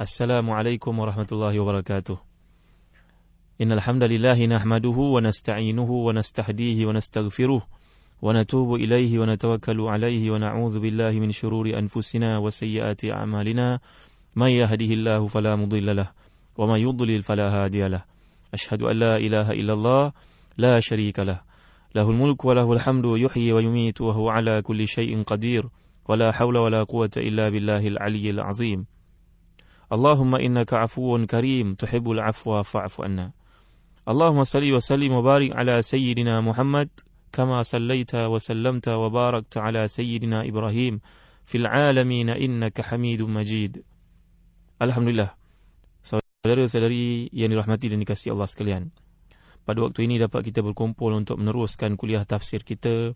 Assalamualaikum warahmatullahi wabarakatuh. Innal hamdalillah nahmaduhu wa nasta'inuhu wa nastahdihi wa nastaghfiruh wa natubu ilaihi wa natawakkalu alaihi wa na'udzu billahi min shururi anfusina wa sayyiati a'malina. May yahdihillahu fala mudilla lahu wa may yudlil fala hadiya lahu. Asyhadu an la ilaha illallah la syarika lahu. Lahul mulku wa lahul hamdu yuhyi wa yumiitu wa huwa ala kulli syai'in qadir. Wa la hawla wa la quwwata illa billahil aliyyil azim. Allahumma innaka afuwun karim tuhibbul afwa fa'fu anna. Allahumma salli wa sallim wa barik ala sayyidina Muhammad kama sallaita wa sallamta wa barakta ala sayyidina Ibrahim fil alamin innaka Hamidum Majid. Alhamdulillah. Saudara-saudari yang dirahmati dan dikasihi Allah sekalian. Pada waktu ini dapat kita berkumpul untuk meneruskan kuliah tafsir kita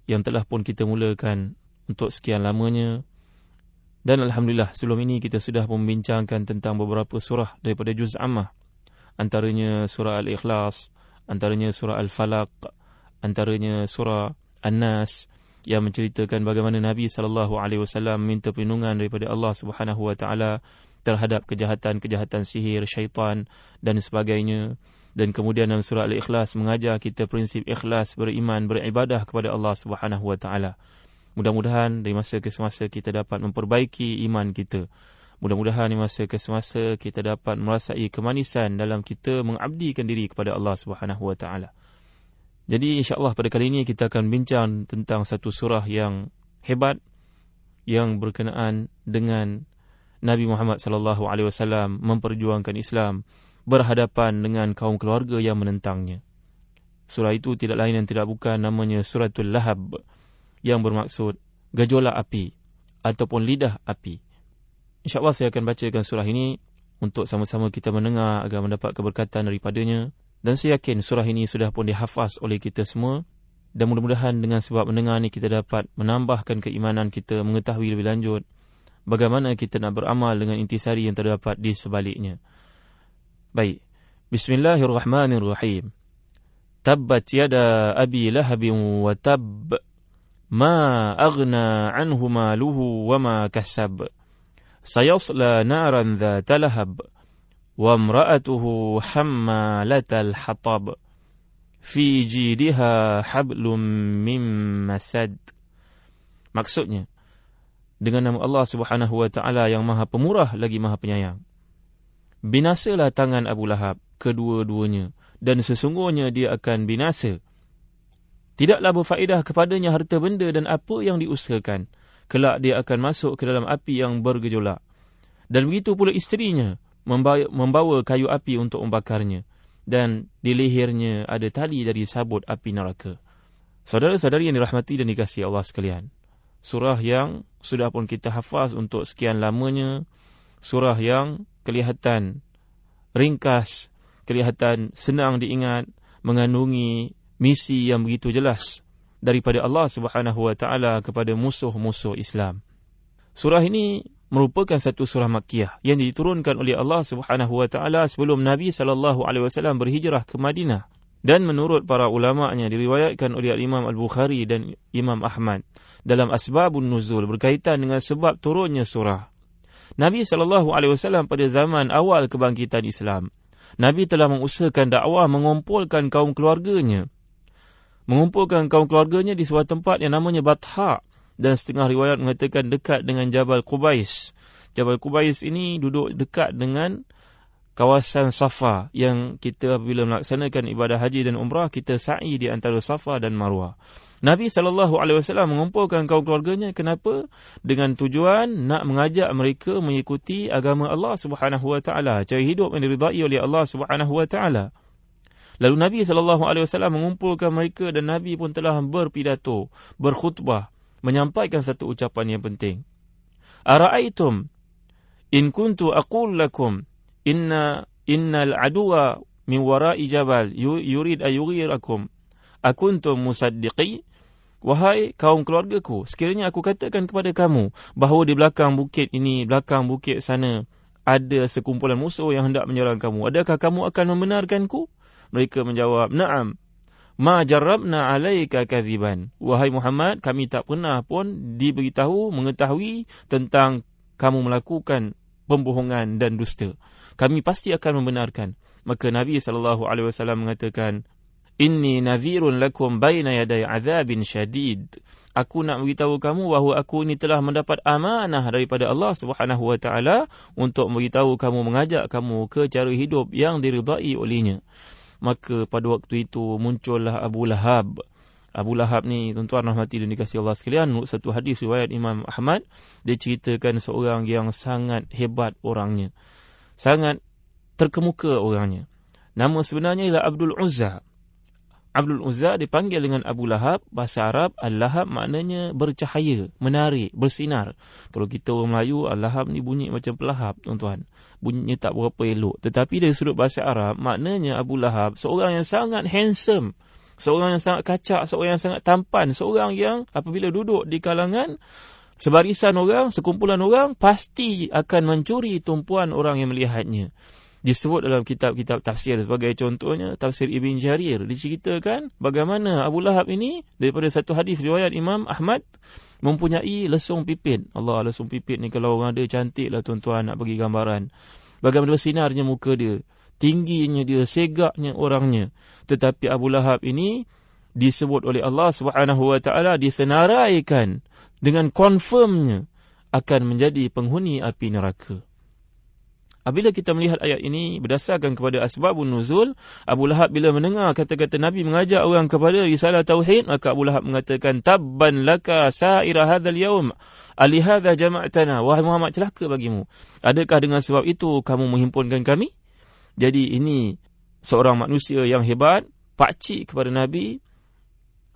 yang telah pun kita mulakan untuk sekian lamanya. Dan Alhamdulillah, sebelum ini kita sudah membincangkan tentang beberapa surah daripada Juz Ammah. Antaranya surah Al-Ikhlas, antaranya surah Al-Falaq, antaranya surah An-Nas yang menceritakan bagaimana Nabi SAW minta perlindungan daripada Allah SWT terhadap kejahatan-kejahatan sihir, syaitan dan sebagainya. Dan kemudian dalam surah Al-Ikhlas mengajar kita prinsip ikhlas, beriman, beribadah kepada Allah SWT. Mudah-mudahan dari masa ke semasa kita dapat memperbaiki iman kita. Mudah-mudahan dari masa ke semasa kita dapat merasai kemanisan dalam kita mengabdikan diri kepada Allah SWT. Jadi insya-Allah pada kali ini kita akan bincang tentang satu surah yang hebat yang berkenaan dengan Nabi Muhammad SAW memperjuangkan Islam berhadapan dengan kaum keluarga yang menentangnya. Surah itu tidak lain dan tidak bukan namanya Suratul Lahab, yang bermaksud gejolak api ataupun lidah api. InsyaAllah saya akan bacakan surah ini untuk sama-sama kita mendengar agar mendapat keberkatan daripadanya. Dan saya yakin surah ini sudah pun dihafaz oleh kita semua. Dan mudah-mudahan dengan sebab mendengar ini kita dapat menambahkan keimanan kita, mengetahui lebih lanjut bagaimana kita nak beramal dengan intisari yang terdapat di sebaliknya. Baik. Bismillahirrahmanirrahim. Tabbat yada abi lahabin wa tabb. Ma aghna anhu maluhu wa ma kasab. Sayasla naran dhata lahab. Wa imra'atuhu hammalatal hatab. Fi jidiha hablum min masad. Maksudnya, dengan nama Allah Subhanahu wa taala yang Maha Pemurah lagi Maha Penyayang. Binasalah tangan Abu Lahab kedua-duanya, dan sesungguhnya dia akan binasa. Tidaklah berfaedah kepadanya harta benda dan apa yang diusahakan. Kelak dia akan masuk ke dalam api yang bergejolak. Dan begitu pula isterinya membawa kayu api untuk membakarnya. Dan di lehernya ada tali dari sabut api neraka. Saudara-saudari yang dirahmati dan dikasihi Allah sekalian. Surah yang sudah pun kita hafaz untuk sekian lamanya. Surah yang kelihatan ringkas, kelihatan senang diingat, mengandungi misi yang begitu jelas daripada Allah Subhanahu wa taala kepada musuh-musuh Islam. Surah ini merupakan satu surah Makkiyah yang diturunkan oleh Allah Subhanahu wa taala sebelum Nabi sallallahu alaihi wasallam berhijrah ke Madinah, dan menurut para ulama-nya diriwayatkan oleh Imam Al-Bukhari dan Imam Ahmad dalam Asbabun Nuzul berkaitan dengan sebab turunnya surah. Nabi sallallahu alaihi wasallam pada zaman awal kebangkitan Islam, Nabi telah mengusahakan dakwah mengumpulkan kaum keluarganya di sebuah tempat yang namanya Batha, dan setengah riwayat mengatakan dekat dengan Jabal Qubais. Jabal Qubais ini duduk dekat dengan kawasan Safa yang kita apabila melaksanakan ibadah haji dan umrah kita sa'i di antara Safa dan Marwah. Nabi SAW mengumpulkan kaum keluarganya. Kenapa? Dengan tujuan nak mengajak mereka mengikuti agama Allah Subhanahu wa taala, cara hidup yang diridai oleh Allah Subhanahu wa taala. Lalu Nabi SAW mengumpulkan mereka dan Nabi pun telah berpidato, berkhutbah, menyampaikan satu ucapan yang penting. Ara'aitum in kuntu aqul lakum innal aduwa min wara'i jabal yurid ayughirakum akuntum musaddiqi. Wahai kaum keluargaku, sekiranya aku katakan kepada kamu bahawa di belakang bukit ini, belakang bukit sana ada sekumpulan musuh yang hendak menyerang kamu, adakah kamu akan membenarkanku? Mereka menjawab, "Na'am. Ma jarrabna 'alaika kadhiban." Wahai Muhammad, kami tak pernah pun diberitahu, mengetahui tentang kamu melakukan pembohongan dan dusta. Kami pasti akan membenarkan. Maka Nabi SAW mengatakan, Inni nadhirun lakum baina yaday azabin syadid. Aku nak beritahu kamu bahawa aku ini telah mendapat amanah daripada Allah Subhanahu wa taala untuk beritahu kamu, mengajak kamu ke cara hidup yang diridai olehnya. Maka pada waktu itu muncullah Abu Lahab. Abu Lahab ni, tuan-tuan rahmati dan dikasihi Allah sekalian, menurut satu hadis riwayat Imam Ahmad, dia ceritakan seorang yang sangat hebat orangnya, sangat terkemuka orangnya. Nama sebenarnya ialah Abdul Uzza. Abdul Uzza dipanggil dengan Abu Lahab. Bahasa Arab, Al-Lahab maknanya bercahaya, menarik, bersinar. Kalau kita orang Melayu, Al-Lahab ni bunyi macam pelahap, tuan-tuan. Bunyinya tak berapa elok. Tetapi dari sudut bahasa Arab, maknanya Abu Lahab seorang yang sangat handsome, seorang yang sangat kacak, seorang yang sangat tampan, seorang yang apabila duduk di kalangan sebarisan orang, sekumpulan orang, pasti akan mencuri tumpuan orang yang melihatnya. Disebut dalam kitab-kitab tafsir, sebagai contohnya tafsir Ibn Jarir, diceritakan bagaimana Abu Lahab ini daripada satu hadis riwayat Imam Ahmad mempunyai lesung pipit. Allah, lesung pipit ni kalau orang ada cantik lah, tuan-tuan, nak bagi gambaran. Bagaimana bersinarnya muka dia, tingginya dia, segaknya orangnya. Tetapi Abu Lahab ini disebut oleh Allah Subhanahu wa taala, disenaraikan dengan confirmnya akan menjadi penghuni api neraka. Apabila kita melihat ayat ini berdasarkan kepada asbabun nuzul, Abu Lahab bila mendengar kata-kata Nabi mengajak orang kepada risalah tauhid, maka Abu Lahab mengatakan, tabban laka sa'ira hadzal yaum alihadza jama'tana. Wahai Muhammad, celaka bagimu, adakah dengan sebab itu kamu menghimpunkan kami? Jadi ini seorang manusia yang hebat, pakcik kepada Nabi,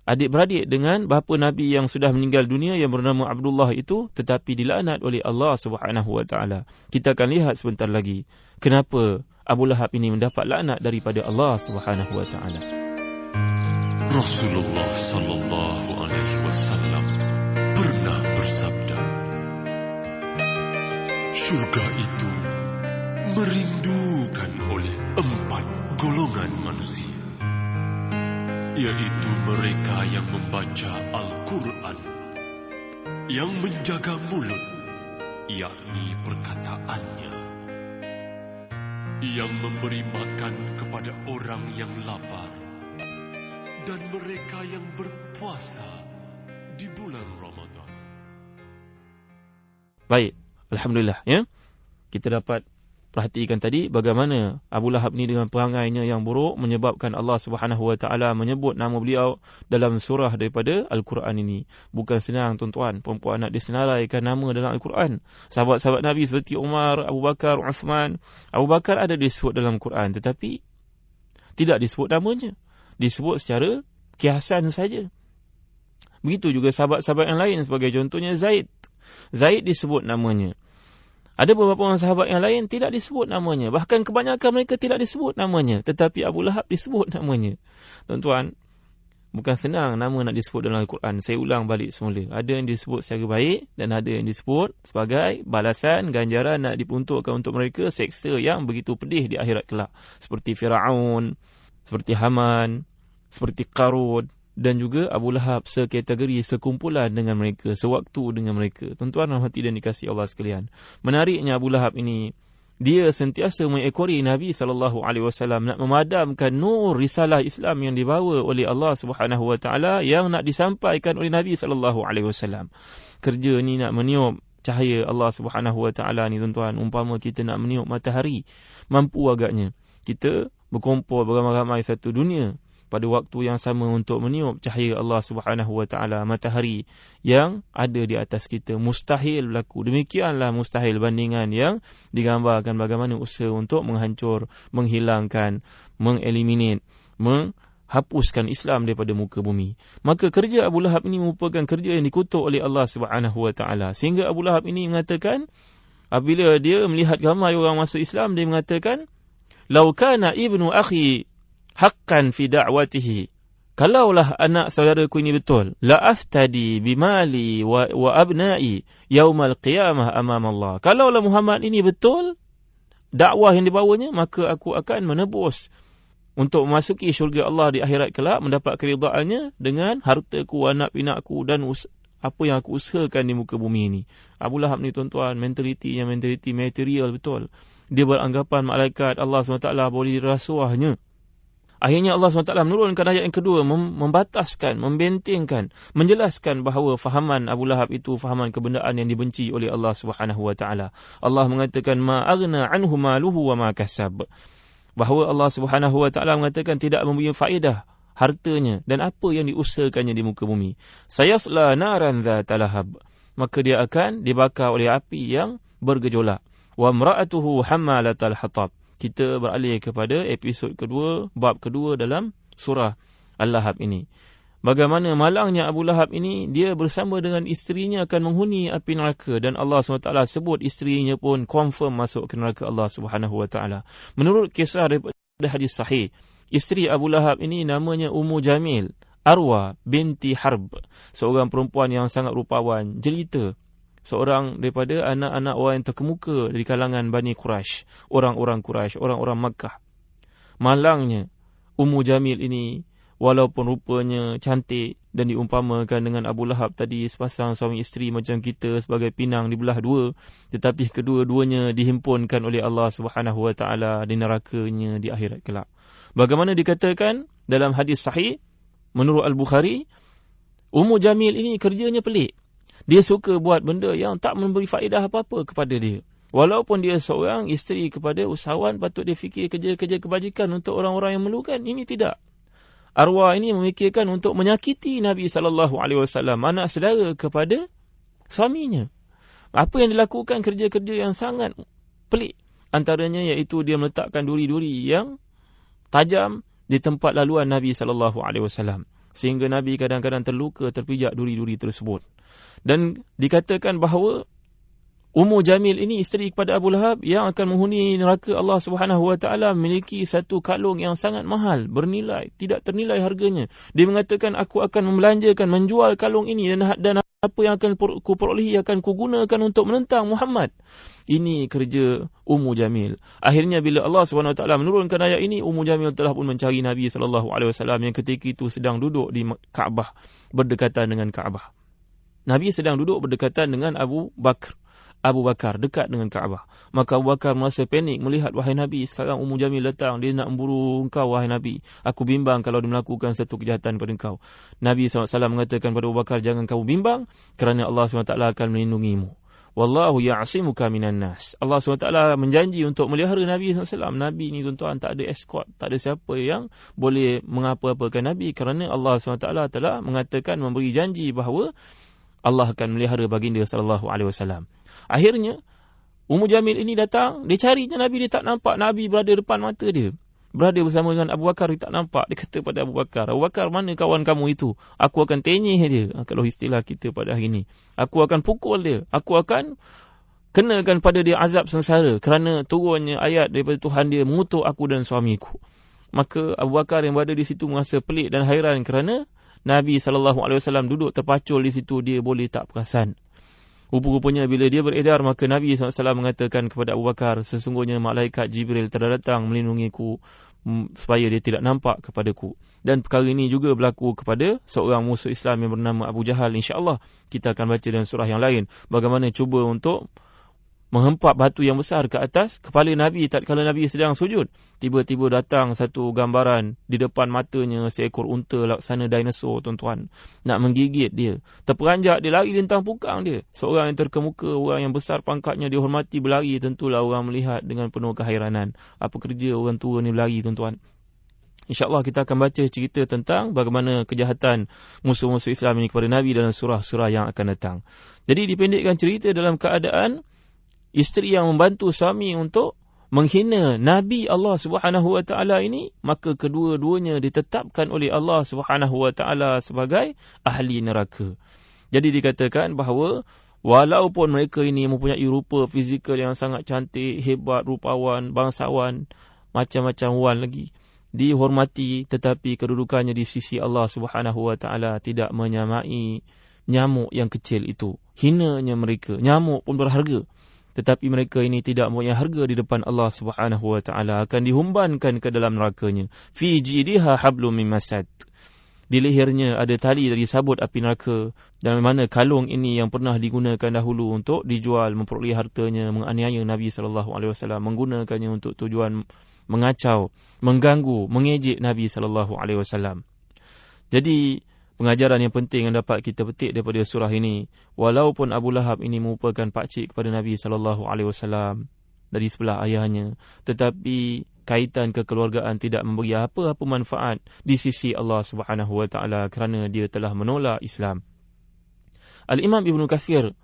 adik-beradik dengan bapa Nabi yang sudah meninggal dunia yang bernama Abdullah itu, tetapi dilaknat oleh Allah Subhanahu wa taala. Kita akan lihat sebentar lagi kenapa Abu Lahab ini mendapat laknat daripada Allah Subhanahu wa taala. Rasulullah sallallahu alaihi wasallam pernah bersabda, syurga itu merindukan oleh 4 golongan manusia, yaitu mereka yang membaca Al-Quran, yang menjaga mulut, yakni perkataannya, yang memberi makan kepada orang yang lapar, dan mereka yang berpuasa di bulan Ramadan. Baik, alhamdulillah ya. Kita dapat perhatikan tadi bagaimana Abu Lahab ni dengan perangainya yang buruk menyebabkan Allah Subhanahu wa taala menyebut nama beliau dalam surah daripada Al-Quran ini. Bukan senang, tuan-tuan, perempuan nak disenaraikan nama dalam Al-Quran. Sahabat-sahabat Nabi seperti Umar, Abu Bakar, Uthman. Abu Bakar ada disebut dalam Quran, tetapi tidak disebut namanya, disebut secara kiasan saja. Begitu juga sahabat-sahabat yang lain, sebagai contohnya Zaid. Zaid disebut namanya. Ada beberapa orang sahabat yang lain tidak disebut namanya. Bahkan kebanyakan mereka tidak disebut namanya. Tetapi Abu Lahab disebut namanya. Tuan-tuan, bukan senang nama nak disebut dalam Al-Quran. Saya ulang balik semula. Ada yang disebut secara baik dan ada yang disebut sebagai balasan, ganjaran nak diperuntukkan untuk mereka seksa yang begitu pedih di akhirat kelak. Seperti Firaun, seperti Haman, seperti Qarun. Dan juga Abu Lahab sekategori, sekumpulan dengan mereka, sewaktu dengan mereka. Tuan-tuan rahmati dan dikasihi Allah sekalian. Menariknya Abu Lahab ini, dia sentiasa mengekori Nabi SAW, nak memadamkan nur risalah Islam yang dibawa oleh Allah Subhanahu wa taala, yang nak disampaikan oleh Nabi SAW. Kerja ni nak meniup cahaya Allah Subhanahu wa taala ni, tuan-tuan, umpama kita nak meniup matahari, mampu agaknya kita berkumpul beramai-ramai satu dunia pada waktu yang sama untuk meniup cahaya Allah Subhanahu wa taala, matahari yang ada di atas kita. Mustahil berlaku. Demikianlah mustahil bandingan yang digambarkan bagaimana usaha untuk menghancur, menghilangkan, mengeliminate, menghapuskan Islam daripada muka bumi. Maka kerja Abu Lahab ini merupakan kerja yang dikutuk oleh Allah Subhanahu wa taala. Sehingga Abu Lahab ini mengatakan, apabila dia melihat ramai orang masuk Islam, dia mengatakan, "Lau kana ibnu akhi haqqan fi da'watihi." Kalaulah anak saudaraku ini betul, la aftadi bimali wa abna'i yaumal qiyamah amam Allah. Kalaulah Muhammad ini betul dakwah yang dibawanya, maka aku akan menebus untuk memasuki syurga Allah di akhirat kelak, mendapat keridhaannya dengan hartaku, anak pinakku dan apa yang aku usahakan di muka bumi ini. Abu Lahab ni tuan-tuan, mentaliti material betul. Dia beranggapan malaikat Allah SWT boleh dirasuahnya. Akhirnya Allah SWT menurunkan ayat yang kedua, membataskan, membentengkan, menjelaskan bahawa fahaman Abu Lahab itu fahaman kebendaan yang dibenci oleh Allah SWT. Allah mengatakan, ma aghna anhu maluhu wa ma kasab. Bahawa Allah SWT mengatakan tidak memberi faedah hartanya dan apa yang diusahakannya di muka bumi. Sayasla naran dzata lahab. Maka dia akan dibakar oleh api yang bergejolak. Wa imra'atuhu hammalatal hatab. Kita beralih kepada episod kedua, bab kedua dalam surah Al-Lahab ini. Bagaimana malangnya Abu Lahab ini, dia bersama dengan isterinya akan menghuni api neraka. Dan Allah SWT sebut isterinya pun confirm masuk ke neraka Allah SWT. Menurut kisah daripada hadis sahih, isteri Abu Lahab ini namanya Ummu Jamil, Arwa binti Harb. Seorang perempuan yang sangat rupawan, jelita. Seorang daripada anak-anak orang yang terkemuka di kalangan Bani Quraisy, orang-orang Quraisy, orang-orang Makkah. Malangnya Ummu Jamil ini, walaupun rupanya cantik dan diumpamakan dengan Abu Lahab tadi, sepasang suami isteri macam kita sebagai pinang dibelah dua, tetapi kedua-duanya dihimpunkan oleh Allah SWT di nerakanya di akhirat kelak. Bagaimana dikatakan dalam hadis sahih menurut Al-Bukhari, Ummu Jamil ini kerjanya pelik. Dia suka buat benda yang tak memberi faedah apa-apa kepada dia. Walaupun dia seorang isteri kepada usahawan, patut dia fikir kerja-kerja kebajikan untuk orang-orang yang memerlukan. Ini tidak. Arwah ini memikirkan untuk menyakiti Nabi SAW, anak saudara kepada suaminya. Apa yang dilakukan kerja-kerja yang sangat pelik. Antaranya iaitu dia meletakkan duri-duri yang tajam di tempat laluan Nabi SAW. Sehingga Nabi kadang-kadang terluka, terpijak duri-duri tersebut. Dan dikatakan bahawa Ummu Jamil ini isteri kepada Abu Lahab yang akan menghuni neraka Allah SWT memiliki satu kalung yang sangat mahal, bernilai, tidak ternilai harganya. Dia mengatakan, aku akan membelanjakan, menjual kalung ini dan apa yang akan ku perolehi akan ku gunakan untuk menentang Muhammad. Ini kerja Ummu Jamil. Akhirnya bila Allah SWT menurunkan ayat ini, Ummu Jamil telah pun mencari Nabi SAW yang ketika itu sedang duduk di Kaabah, berdekatan dengan Kaabah. Nabi sedang duduk berdekatan dengan Abu Bakar, dekat dengan Kaabah. Maka Abu Bakar merasa panik melihat, wahai Nabi, sekarang Ummu Jamil datang, dia nak memburu engkau, wahai Nabi. Aku bimbang kalau dia melakukan satu kejahatan pada engkau. Nabi SAW mengatakan kepada Abu Bakar, jangan kamu bimbang, kerana Allah SWT akan melindungimu. Wallahu ya'asimuka minan nas. Allah SWT menjanji untuk melihara Nabi SAW. Nabi ni tuan-tuan tak ada escort, tak ada siapa yang boleh mengapa-apakan Nabi, kerana Allah SWT telah mengatakan, memberi janji bahawa Allah akan melihara baginda SAW. Akhirnya Ummu Jamil ini datang, dia carinya Nabi, dia tak nampak. Nabi berada depan mata dia, berada bersama dengan Abu Bakar, dia tak nampak. Dia kata pada Abu Bakar, mana kawan kamu itu? Aku akan tenyih dia. Kalau istilah kita pada hari ini, aku akan pukul dia, aku akan kenakan pada dia azab sengsara kerana turunnya ayat daripada Tuhan dia mengutuk aku dan suamiku. Maka Abu Bakar yang berada di situ merasa pelik dan hairan kerana Nabi SAW duduk terpacul di situ, dia boleh tak perasan. Rupa-rupanya bila dia beredar, maka Nabi SAW mengatakan kepada Abu Bakar, sesungguhnya malaikat Jibril telah datang melindungiku supaya dia tidak nampak kepadaku. Dan perkara ini juga berlaku kepada seorang musuh Islam yang bernama Abu Jahal. InsyaAllah kita akan baca dalam surah yang lain bagaimana cuba untuk menghempap batu yang besar ke atas kepala Nabi tatkala Nabi sedang sujud. Tiba-tiba datang satu gambaran di depan matanya, seekor unta laksana dinosaur tuan-tuan, nak menggigit dia. Terperanjak, dia lari lintang pukang dia. Seorang yang terkemuka, orang yang besar pangkatnya, dihormati, berlari. Tentulah orang melihat dengan penuh keheranan. Apa kerja orang tua ni berlari tuan-tuan. InsyaAllah kita akan baca cerita tentang bagaimana kejahatan musuh-musuh Islam ini kepada Nabi dalam surah-surah yang akan datang. Jadi dipendekkan cerita, dalam keadaan isteri yang membantu suami untuk menghina Nabi Allah SWT ini, maka kedua-duanya ditetapkan oleh Allah SWT sebagai ahli neraka. Jadi dikatakan bahawa walaupun mereka ini mempunyai rupa fizikal yang sangat cantik, hebat, rupawan, bangsawan, macam-macam wan lagi, dihormati, tetapi kedudukannya di sisi Allah SWT tidak menyamai nyamuk yang kecil itu. Hinanya mereka, nyamuk pun berharga, tetapi mereka ini tidak mempunyai harga di depan Allah SWT, akan dihumbankan ke dalam nerakanya. Fi jidiha hablum min masad. Di lehernya ada tali dari sabut api neraka, dan mana kalung ini yang pernah digunakan dahulu untuk dijual, memperoleh hartanya, menganiaya Nabi SAW, menggunakannya untuk tujuan mengacau, mengganggu, mengejek Nabi SAW. Jadi pengajaran yang penting yang dapat kita petik daripada surah ini, walaupun Abu Lahab ini merupakan pakcik kepada Nabi SAW dari sebelah ayahnya, tetapi kaitan kekeluargaan tidak memberi apa-apa manfaat di sisi Allah Subhanahu Wa Taala kerana dia telah menolak Islam. Al-Imam Ibn Kathir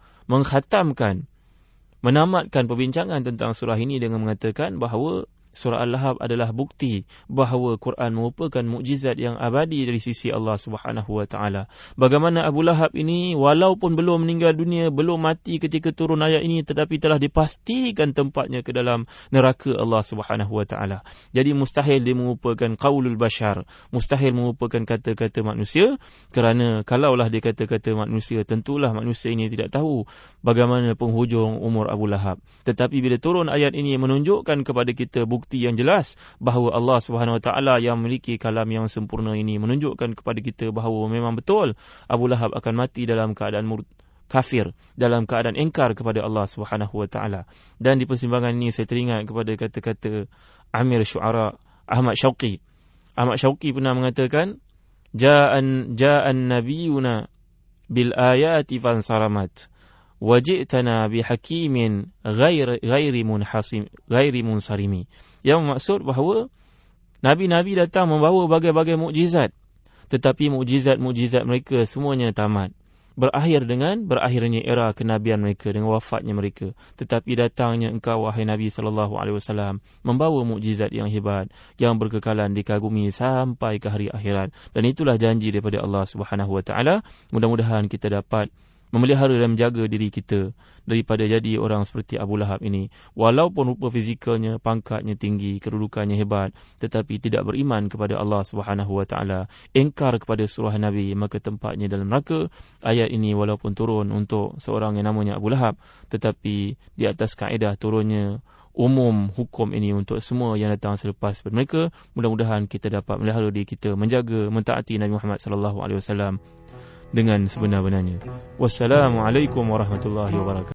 menamatkan perbincangan tentang surah ini dengan mengatakan bahawa surah Al-Lahab adalah bukti bahawa Quran merupakan mukjizat yang abadi dari sisi Allah Subhanahu Wa Taala. Bagaimana Abu Lahab ini walaupun belum meninggal dunia, belum mati ketika turun ayat ini, tetapi telah dipastikan tempatnya ke dalam neraka Allah Subhanahu Wa Taala. Jadi mustahil dia merupakan qaulul bashar, mustahil merupakan kata-kata manusia, kerana kalaulah dia kata-kata manusia, tentulah manusia ini tidak tahu bagaimana penghujung umur Abu Lahab. Tetapi bila turun ayat ini menunjukkan kepada kita bukti yang jelas bahawa Allah Subhanahu Wa Taala yang memiliki kalam yang sempurna ini, menunjukkan kepada kita bahawa memang betul Abu Lahab akan mati dalam keadaan kafir, dalam keadaan ingkar kepada Allah Subhanahu Wa Taala. Dan di persimpangan ini saya teringat kepada kata-kata Amir Syu'ara Ahmad Syauqi. Ahmad Syauqi pernah mengatakan, ja'an nabiyuna bil ayati fansaramat wajitana bihakimin ghairi munsarimi. Yang maksud bahawa nabi-nabi datang membawa bagai-bagai mukjizat, tetapi mukjizat mereka semuanya tamat, berakhirnya era kenabian mereka dengan wafatnya mereka. Tetapi datangnya engkau wahai Nabi SAW membawa mukjizat yang hebat, yang berkekalan dikagumi sampai ke hari akhirat. Dan itulah janji daripada Allah Subhanahu Wa Taala. Mudah-mudahan kita dapat memelihara dan menjaga diri kita daripada jadi orang seperti Abu Lahab ini. Walaupun rupa fizikalnya, pangkatnya tinggi, kedudukannya hebat, tetapi tidak beriman kepada Allah Subhanahu Wa Taala, ingkar kepada surah Nabi, maka tempatnya dalam neraka. Ayat ini walaupun turun untuk seorang yang namanya Abu Lahab, tetapi di atas kaedah turunnya umum hukum ini untuk semua yang datang selepas mereka. Mudah-mudahan kita dapat melihara diri kita, menjaga, mentaati Nabi Muhammad SAW dengan sebenar-benarnya. Wassalamualaikum warahmatullahi wabarakatuh.